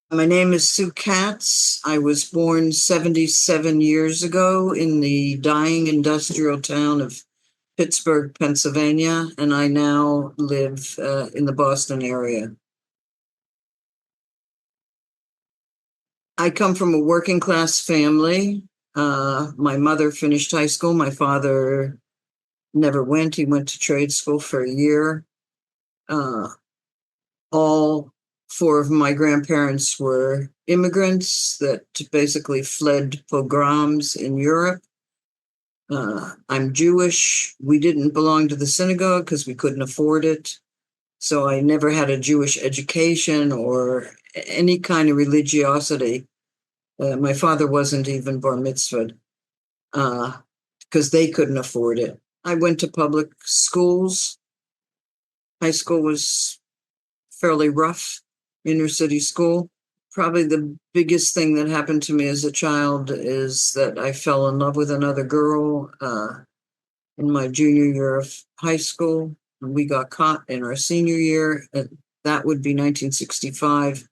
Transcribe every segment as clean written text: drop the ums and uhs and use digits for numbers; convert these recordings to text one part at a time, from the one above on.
My name is Sue Katz. I was born 77 years ago in the dying industrial town of Pittsburgh, Pennsylvania, and I now live in the Boston area. I come from a working class family. My mother finished high school. My father never went. He went to trade school for a year. All four of my grandparents were immigrants that basically fled pogroms in Europe. I'm Jewish. We didn't belong to the synagogue because we couldn't afford it. So I never had a Jewish education or any kind of religiosity. My father wasn't even bar mitzvahed because they couldn't afford it. I went to public schools. High school was fairly rough, inner city school. Probably the biggest thing that happened to me as a child is that I fell in love with another girl in my junior year of high school. We got caught in our senior year. That would be 1965,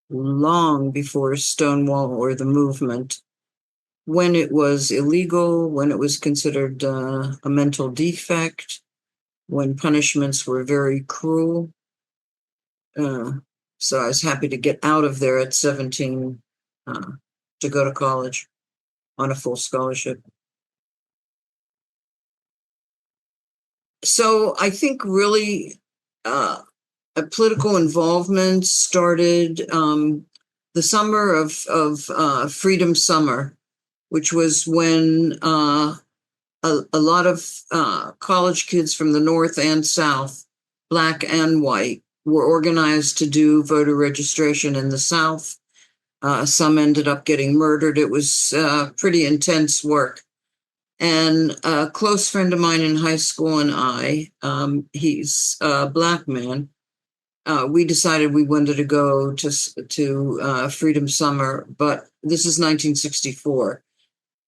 long before Stonewall or the movement, when it was illegal, when it was considered a mental defect, when punishments were very cruel. So I was happy to get out of there at 17 to go to college on a full scholarship. So I think really a political involvement started the summer of Freedom Summer, which was when a lot of college kids from the North and South, Black and white, were organized to do voter registration in the South. Some ended up getting murdered. It was pretty intense work. And a close friend of mine in high school and I, he's a Black man, we decided we wanted to go to Freedom Summer, but this is 1964.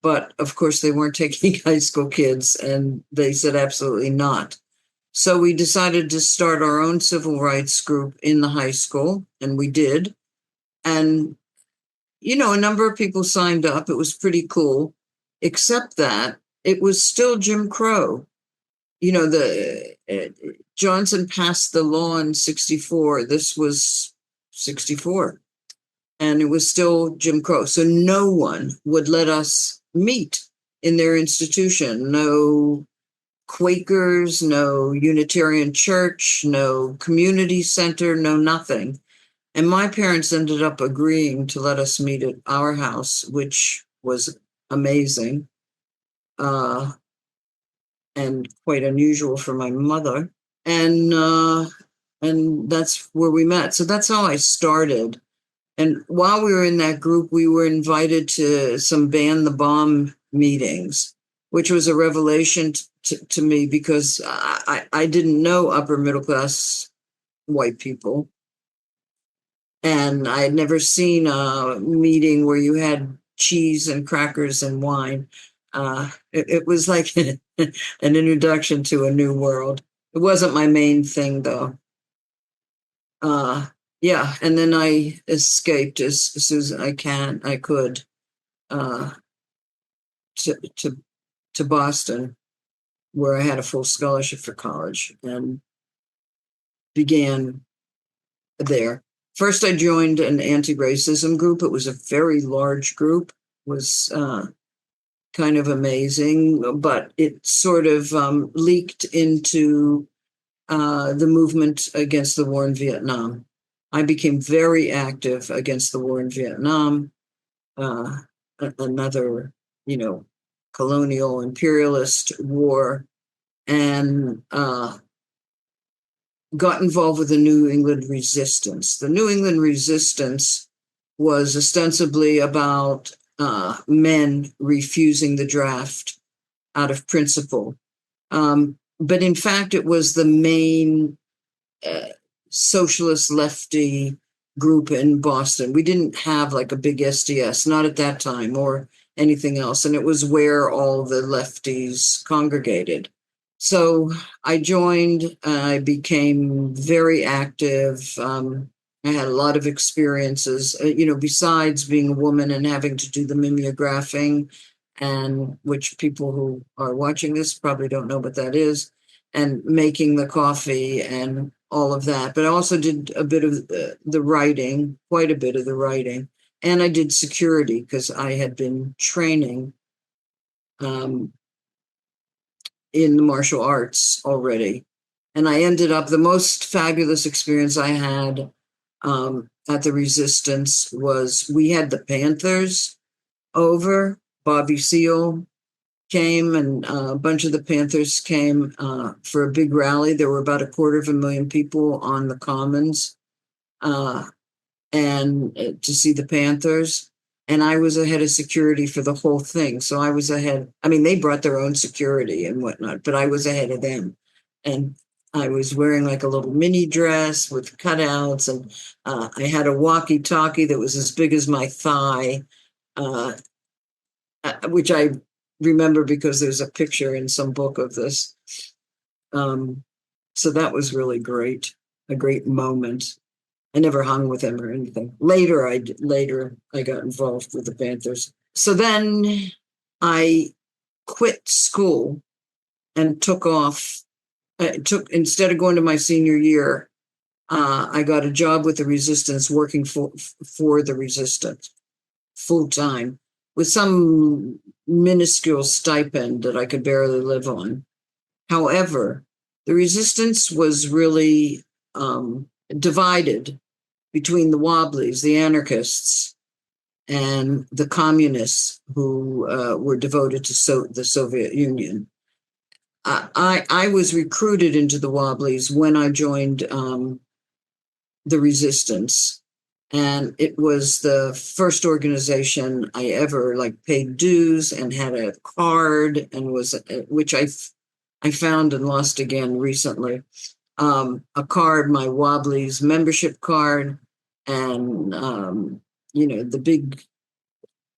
But of course, they weren't taking high school kids, and they said absolutely not. So we decided to start our own civil rights group in the high school, and we did. And, a number of people signed up. It was pretty cool, except that it was still Jim Crow. Johnson passed the law in 64. This was 64. And it was still Jim Crow. So no one would let us meet in their institution. No Quakers, no Unitarian Church, no community center, no nothing. And my parents ended up agreeing to let us meet at our house, which was amazing and quite unusual for my mother. And that's where we met. So that's how I started. And while we were in that group, we were invited to some Ban the Bomb meetings, which was a revelation to me because I didn't know upper middle class white people. And I had never seen a meeting where you had cheese and crackers and wine. It was like an introduction to a new world. It wasn't my main thing, though. Yeah, and then I escaped as soon as I could, to Boston, where I had a full scholarship for college and began there. First, I joined an anti-racism group. It was a very large group. It was kind of amazing, but it sort of leaked into the movement against the war in Vietnam. I became very active against the war in Vietnam, another, colonial imperialist war, and got involved with the New England Resistance. The New England Resistance was ostensibly about men refusing the draft out of principle. But in fact, it was the main socialist lefty group in Boston. We didn't have like a big SDS, not at that time, or anything else. And it was where all the lefties congregated. So I joined, I became very active, and I had a lot of experiences, besides being a woman and having to do the mimeographing, and which people who are watching this probably don't know what that is, and making the coffee and all of that. But I also did a bit of the writing, quite a bit of the writing. And I did security because I had been training in the martial arts already. And I ended up, the most fabulous experience I had at the Resistance was we had the Panthers over. Bobby Seale came, and a bunch of the Panthers came for a big rally. There were about 250,000 people on the Commons and to see the Panthers. And I was ahead of security for the whole thing. So I was ahead. I mean, they brought their own security and whatnot, but I was ahead of them. And I was wearing like a little mini dress with cutouts, and I had a walkie-talkie that was as big as my thigh, which I remember because there's a picture in some book of this. So that was really great, a great moment. I never hung with them or anything. Later, I got involved with the Panthers. So then I quit school and took off. Instead of going to my senior year, I got a job with the Resistance, working for the Resistance full time with some minuscule stipend that I could barely live on. However, the Resistance was really divided between the Wobblies, the anarchists, and the communists who were devoted to the Soviet Union. I was recruited into the Wobblies when I joined the Resistance, and it was the first organization I ever paid dues and had a card, and which I found and lost again recently. A card, my Wobblies membership card, and the big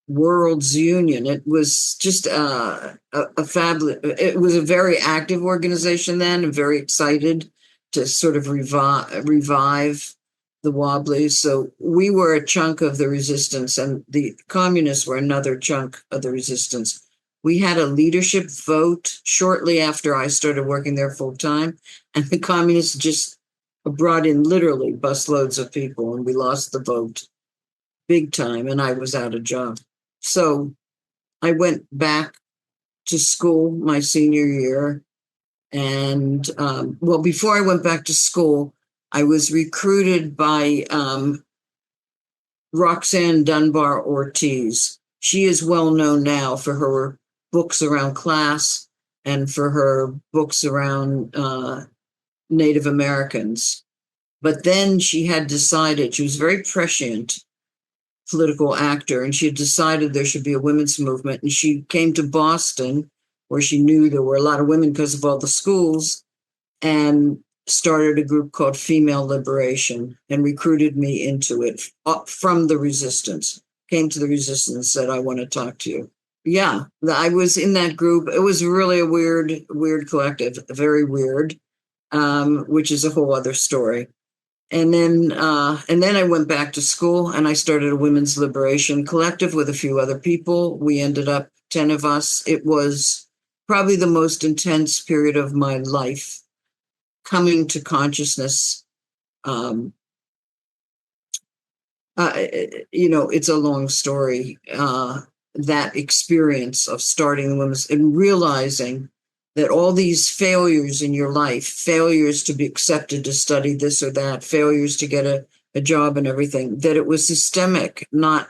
World's Union. It was just a fabulous. It was a very active organization then, and very excited to sort of revive the Wobblies. So we were a chunk of the Resistance, and the communists were another chunk of the Resistance. We had a leadership vote shortly after I started working there full time, and the communists just brought in literally busloads of people, and we lost the vote big time, and I was out of job. So I went back to school my senior year, and before I went back to school, I was recruited by Roxanne Dunbar Ortiz. She is well known now for her books around class and for her books around Native Americans. But then she had decided, she was very prescient political actor, and she had decided there should be a women's movement. And she came to Boston, where she knew there were a lot of women because of all the schools, and started a group called Female Liberation and recruited me into it from the Resistance. Came to the Resistance and said, I want to talk to you. Yeah, I was in that group. It was really a weird collective, very weird, which is a whole other story. And then I went back to school, and I started a women's liberation collective with a few other people. We ended up 10 of us. It was probably the most intense period of my life, coming to consciousness. It's a long story. That experience of starting the women's and realizing that all these failures in your life, failures to be accepted to study this or that, failures to get a job and everything, that it was systemic, not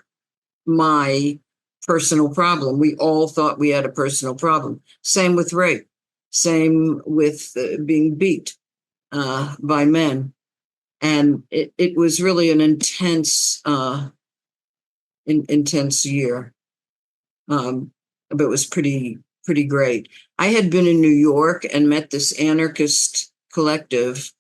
my personal problem. We all thought we had a personal problem. Same with rape, same with being beat by men. And it was really an intense year. But it was pretty great. I had been in New York and met this anarchist collective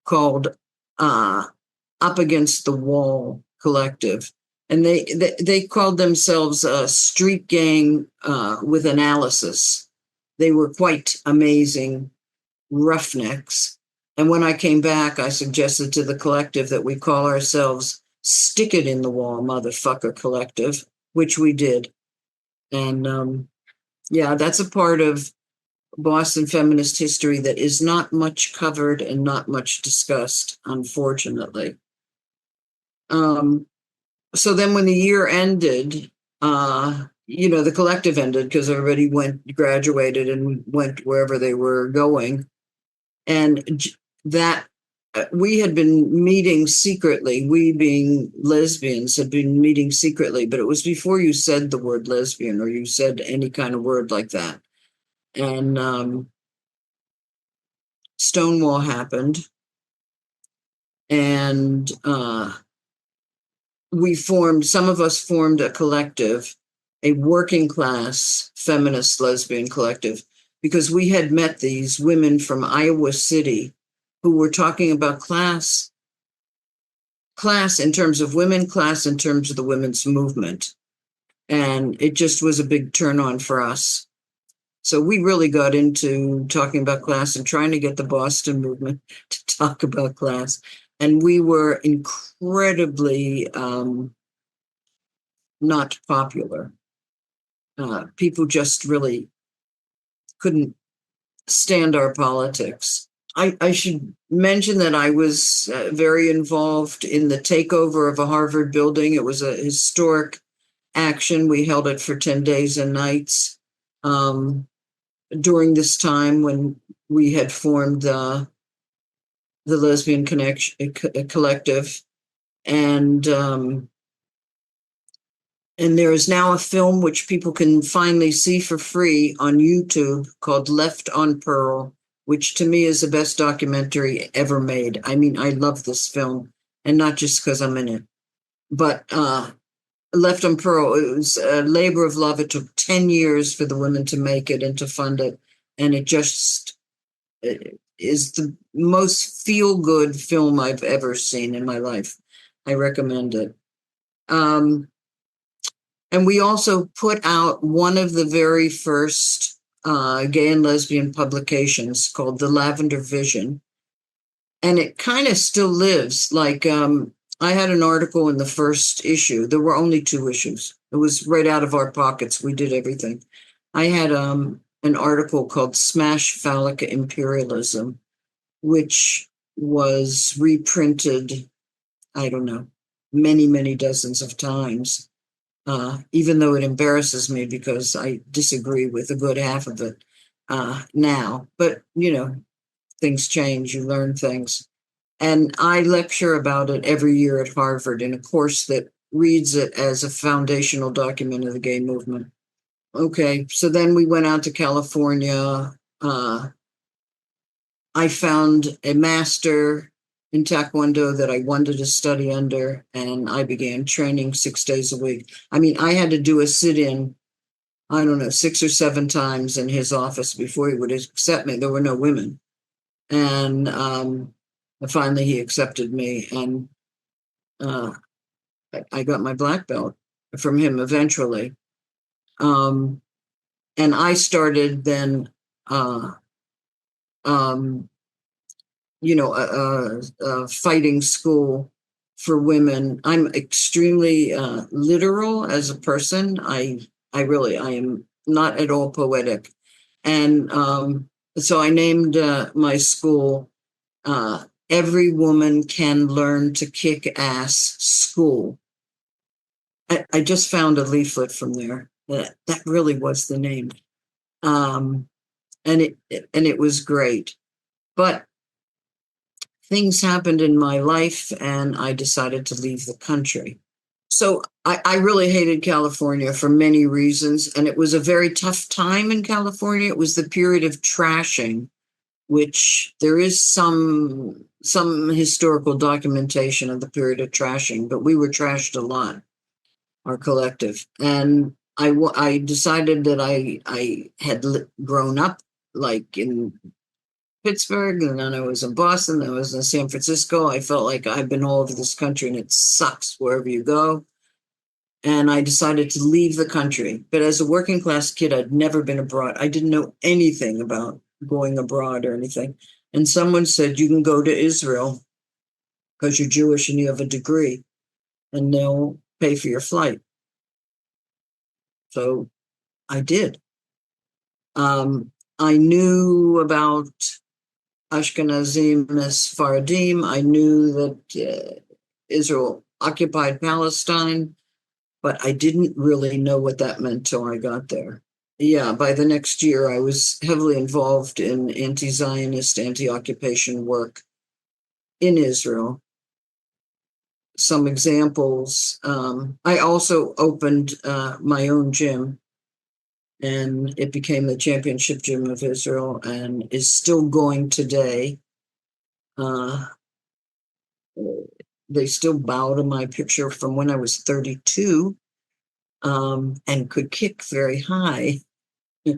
called Up Against the Wall Collective. And they called themselves a street gang with analysis. They were quite amazing roughnecks. And when I came back, I suggested to the collective that we call ourselves Stick It in the Wall Motherfucker Collective, which we did. And yeah, that's a part of Boston feminist history that is not much covered and not much discussed, unfortunately. So then when the year ended, the collective ended because everybody graduated and went wherever they were going. And that we had been meeting secretly, we being lesbians had been meeting secretly, but it was before you said the word lesbian or you said any kind of word like that. And Stonewall happened. And some of us formed a collective, a working class feminist lesbian collective, because we had met these women from Iowa City who were talking about class in terms of women, class in terms of the women's movement. And it just was a big turn on for us. So we really got into talking about class and trying to get the Boston movement to talk about class. And we were incredibly not popular. People just really couldn't stand our politics. I should mention that I was very involved in the takeover of a Harvard building. It was a historic action. We held it for 10 days and nights during this time when we had formed the Lesbian Collective. And there is now a film which people can finally see for free on YouTube called Left on Pearl, which to me is the best documentary ever made. I mean, I love this film, and not just because I'm in it. But Left on Pearl, it was a labor of love. It took 10 years for the women to make it and to fund it. And it just is the most feel-good film I've ever seen in my life. I recommend it. And we also put out one of the very first gay and lesbian publications called The Lavender Vision. And it kind of still lives. Like I had an article in the first issue. There were only 2 issues. It was right out of our pockets. We did everything. I had an article called Smash Phallic Imperialism, which was reprinted, I don't know, many, many dozens of times. Even though it embarrasses me because I disagree with a good half of it now. But, things change, you learn things. And I lecture about it every year at Harvard in a course that reads it as a foundational document of the gay movement. Okay, so then we went out to California. I found a master in Taekwondo that I wanted to study under, and I began training 6 days a week. I mean, I had to do a sit-in, I don't know, 6 or 7 times in his office before he would accept me. There were no women. And finally he accepted me, and I got my black belt from him eventually. And I started then fighting school for women. I'm extremely literal as a person. I am not at all poetic. And so I named my school Every Woman Can Learn to Kick Ass School. I just found a leaflet from there. That really was the name. And it was great. But things happened in my life and I decided to leave the country. So I really hated California for many reasons. And it was a very tough time in California. It was the period of trashing, which there is some historical documentation of the period of trashing, but we were trashed a lot, our collective. And I decided that I had grown up like in Pittsburgh, and then I was in Boston, then I was in San Francisco. I felt like I've been all over this country and it sucks wherever you go. And I decided to leave the country. But as a working class kid, I'd never been abroad. I didn't know anything about going abroad or anything. And someone said, you can go to Israel because you're Jewish and you have a degree, and they'll pay for your flight. So I did. I knew about Ashkenazim as Faradim. I knew that Israel occupied Palestine, but I didn't really know what that meant till I got there. Yeah, by the next year, I was heavily involved in anti-Zionist, anti-occupation work in Israel. Some examples. I also opened my own gym, and it became the Championship Gym of Israel and is still going today. They still bow to my picture from when I was 32, and could kick very high a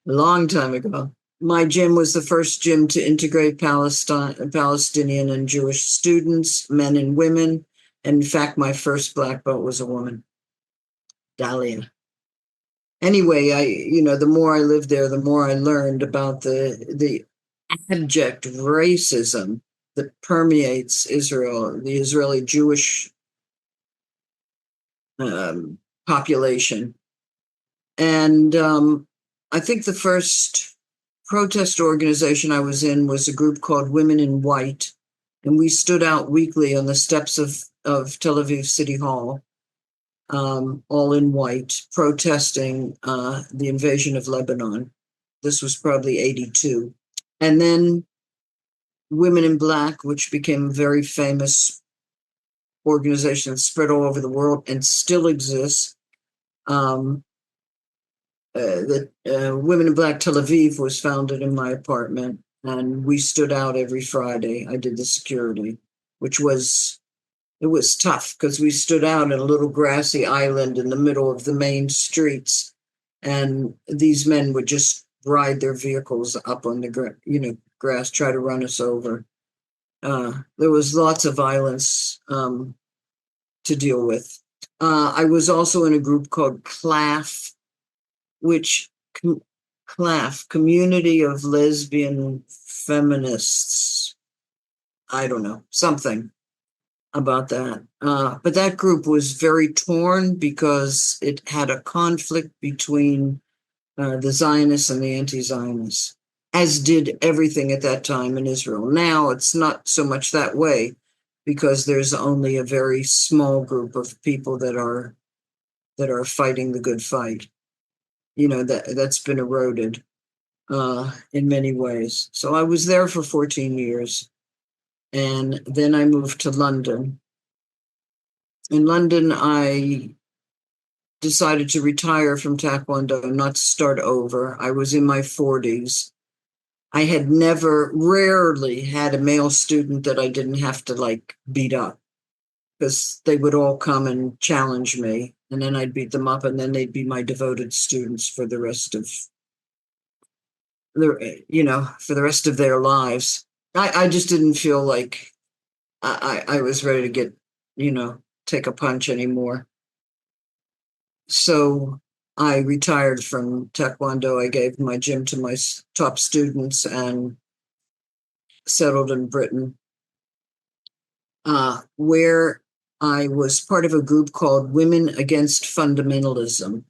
long time ago. My gym was the first gym to integrate Palestinian and Jewish students, men and women. And in fact, my first black belt was a woman, Dahlia. Anyway, the more I lived there, the more I learned about the abject racism that permeates Israel, the Israeli Jewish population. And I think the first protest organization I was in was a group called Women in White. And we stood out weekly on the steps of Tel Aviv City Hall, all in white, protesting the invasion of Lebanon. This was probably 82. And then Women in Black, which became a very famous organization, spread all over the world and still exists. The Women in Black Tel Aviv was founded in my apartment, and we stood out every Friday. I did the security, which was tough because we stood out in a little grassy island in the middle of the main streets, and these men would just ride their vehicles up on the grass, try to run us over. There was lots of violence to deal with. I was also in a group called CLAF, CLAF, Community of Lesbian Feminists. I don't know, something about that. But that group was very torn because it had a conflict between the Zionists and the anti-Zionists, as did everything at that time in Israel. Now it's not so much that way because there's only a very small group of people that are fighting the good fight. That's been eroded in many ways. So I was there for 14 years, and then I moved to London. In London, I decided to retire from Taekwondo and not start over. I was in my 40s. I had rarely had a male student that I didn't have to beat up, because they would all come and challenge me, and then I'd beat them up, and then they'd be my devoted students for the rest of their lives. I just didn't feel like I was ready to take a punch anymore. So I retired from Taekwondo. I gave my gym to my top students and settled in Britain, where I was part of a group called Women Against Fundamentalism.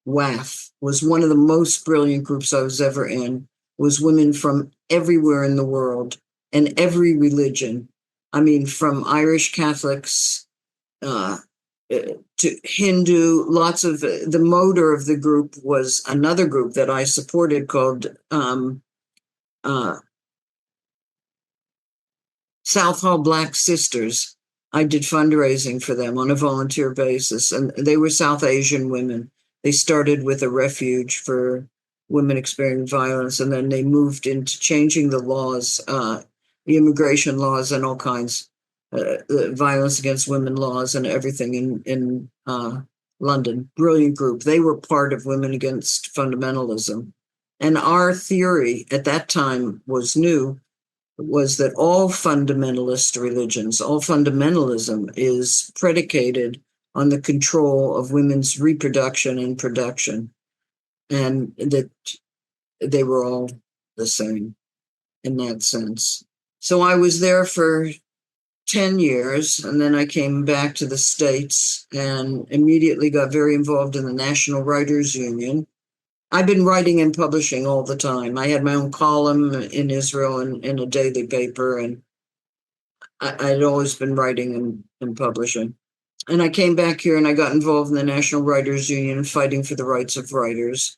WAF was one of the most brilliant groups I was ever in. It was women from everywhere in the world and every religion. I mean, from Irish Catholics to Hindu, lots of the motor of the group was another group that I supported called South Hall Black Sisters. I did fundraising for them on a volunteer basis, and they were South Asian women. They started with a refuge for women experiencing violence, and then they moved into changing the laws, the immigration laws and all kinds, violence against women laws and everything in London. Brilliant group. They were part of Women Against Fundamentalism. And our theory at that time was that all fundamentalist religions, all fundamentalism is predicated on the control of women's reproduction and production, and that they were all the same. in that sense. So I was there for 10 years, and then I came back to the States and immediately got very involved in the National Writers Union. I've been writing and publishing all the time. I had my own column in Israel in a daily paper, and I'd always been writing and publishing. And I came back here and I got involved in the National Writers Union, fighting for the rights of writers.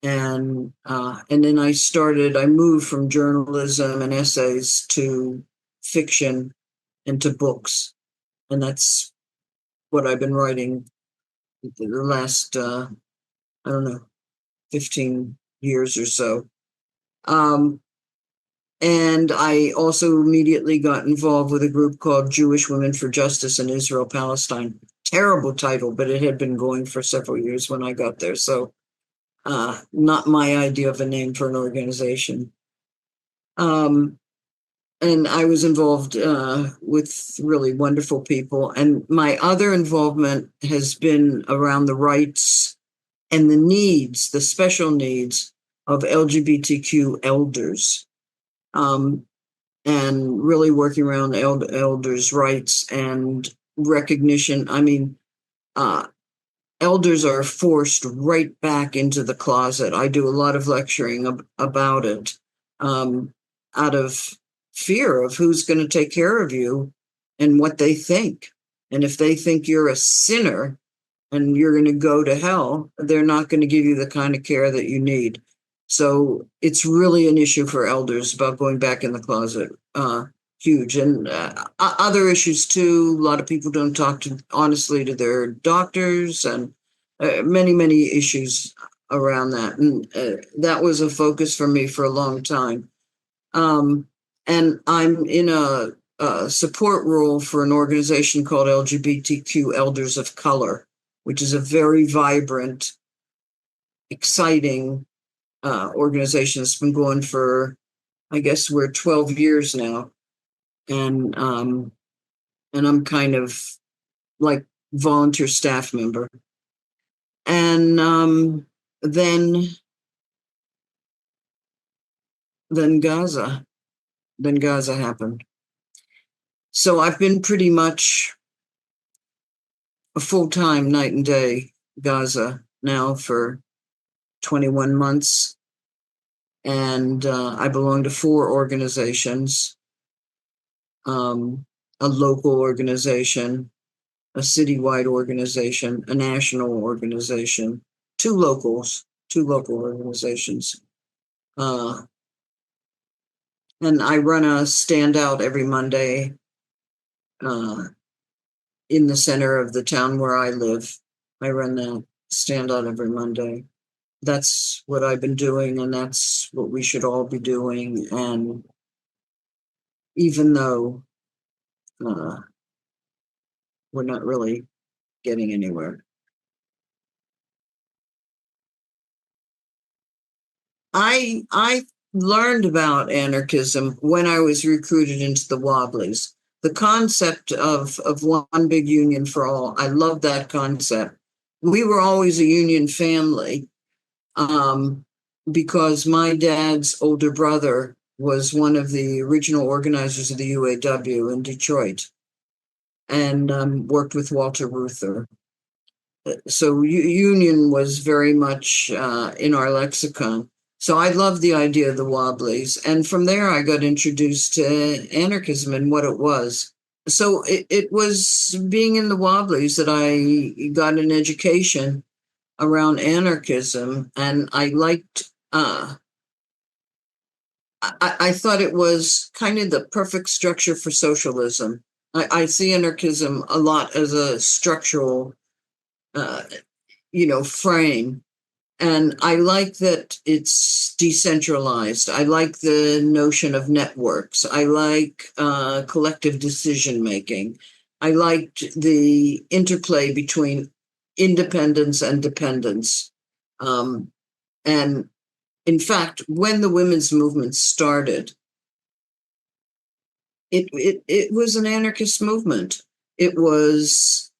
And then I moved from journalism and essays to fiction and to books. And that's what I've been writing the last, I don't know, 15 years or so. And I also immediately got involved with a group called Jewish Women for Justice in Israel, Palestine. Terrible title, but it had been going for several years when I got there. So not my idea of a name for an organization. And I was involved with really wonderful people. And my other involvement has been around the rights and the needs, the special needs of LGBTQ elders. And really working around elders' rights and recognition. I mean, elders are forced right back into the closet. I do a lot of lecturing about it out of fear of who's going to take care of you and what they think. And if they think you're a sinner and you're going to go to hell, they're not going to give you the kind of care that you need. So it's really an issue for elders about going back in the closet. Huge. And other issues too. A lot of people don't talk honestly to their doctors, and many, many issues around that. And that was a focus for me for a long time. And I'm in a support role for an organization called LGBTQ Elders of Color, which is a very vibrant, exciting organization that's been going for, I guess we're 12 years now. And I'm kind of like volunteer staff member. And then Gaza happened. So I've been pretty much a full-time night and day Gaza now for 21 months. And I belong to 4 organizations. A local organization, a citywide organization, a national organization, 2 local organizations. And I run a standout every Monday in the center of the town where I live. I run that standout every Monday. That's what I've been doing, and that's what we should all be doing. And even though we're not really getting anywhere. I learned about anarchism when I was recruited into the Wobblies. The concept of one big union for all, I love that concept. We were always a union family because my dad's older brother was one of the original organizers of the UAW in Detroit and worked with Walter Reuther. So union was very much in our lexicon. So I love the idea of the Wobblies. And from there, I got introduced to anarchism and what it was. So it was being in the Wobblies that I got an education around anarchism. And I liked, I thought it was kind of the perfect structure for socialism. I see anarchism a lot as a structural frame. And I like that it's decentralized. I like the notion of networks. I like collective decision making. I liked the interplay between independence and dependence. And in fact, when the women's movement started, it was an anarchist movement. It was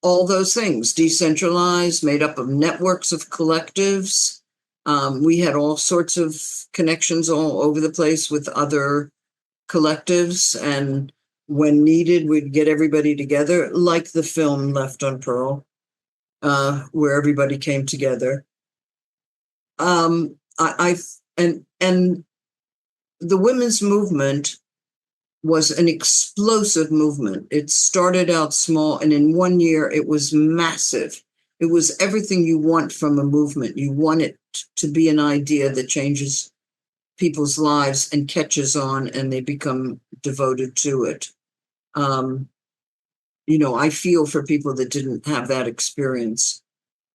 all those things, decentralized, made up of networks of collectives, We had all sorts of connections all over the place with other collectives, and when needed, we'd get everybody together, like the film Left on Pearl, where everybody came together. And the women's movement was an explosive movement. It started out small, and in 1 year, it was massive. It was everything you want from a movement. You want it to be an idea that changes people's lives and catches on, and they become devoted to it. I feel for people that didn't have that experience,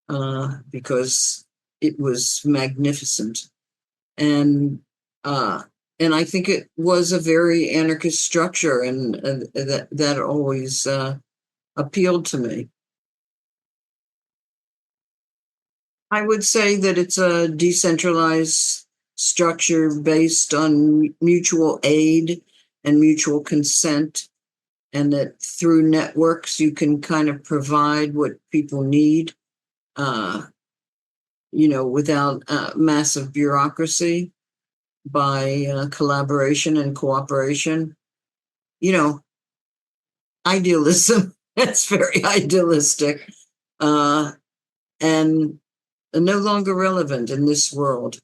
because it was magnificent. And I think it was a very anarchist structure, and that always appealed to me. I would say that it's a decentralized structure based on mutual aid and mutual consent, and that through networks you can kind of provide what people need, without massive bureaucracy, by collaboration and cooperation. Idealism. That's very idealistic, and no longer relevant in this world.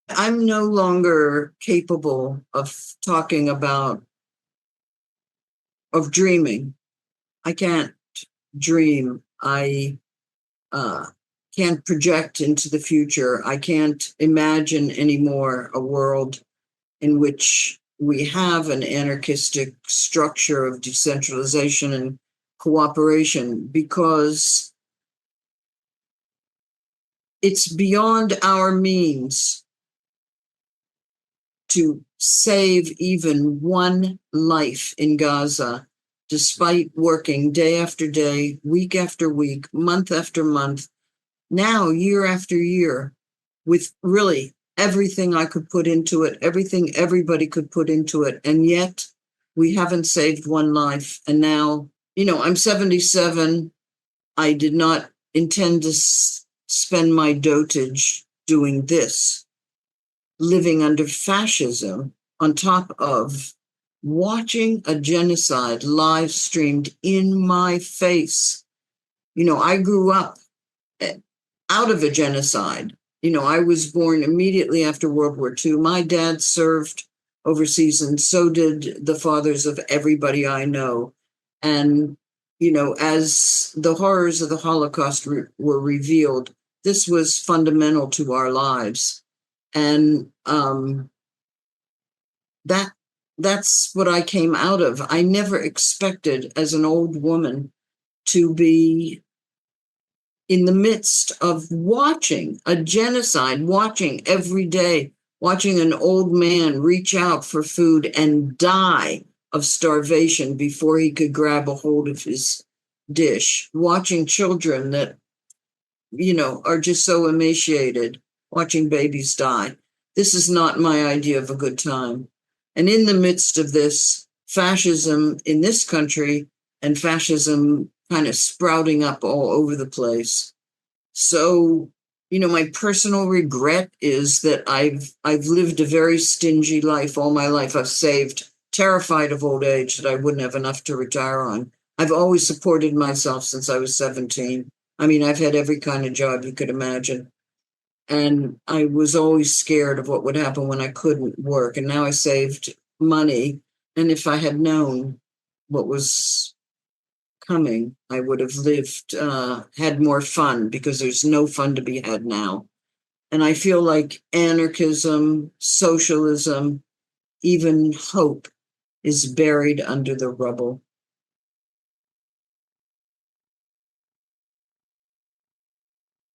I'm no longer capable of talking of dreaming. I can't dream. I can't project into the future. I can't imagine anymore a world in which we have an anarchistic structure of decentralization and cooperation, because it's beyond our means to save even one life in Gaza, despite working day after day, week after week, month after month, now year after year, with really everything I could put into it, everything everybody could put into it. And yet we haven't saved one life. And now, I'm 77. I did not intend to spend my dotage doing this, living under fascism, on top of watching a genocide live streamed in my face. I grew up out of a genocide. I was born immediately after World War II. My dad served overseas, and so did the fathers of everybody I know. And, as the horrors of the Holocaust were revealed, this was fundamental to our lives. And that's what I came out of. I never expected, as an old woman, to be in the midst of watching a genocide, watching every day, watching an old man reach out for food and die of starvation before he could grab a hold of his dish, watching children that, are just so emaciated, watching babies die. This is not my idea of a good time. And in the midst of this, fascism in this country and fascism kind of sprouting up all over the place. So, my personal regret is that I've lived a very stingy life all my life. I've saved, terrified of old age, that I wouldn't have enough to retire on. I've always supported myself since I was 17. I've had every kind of job you could imagine. And I was always scared of what would happen when I couldn't work. And now I saved money. And if I had known what was coming, I would have lived, had more fun, because there's no fun to be had now. And I feel like anarchism, socialism, even hope is buried under the rubble.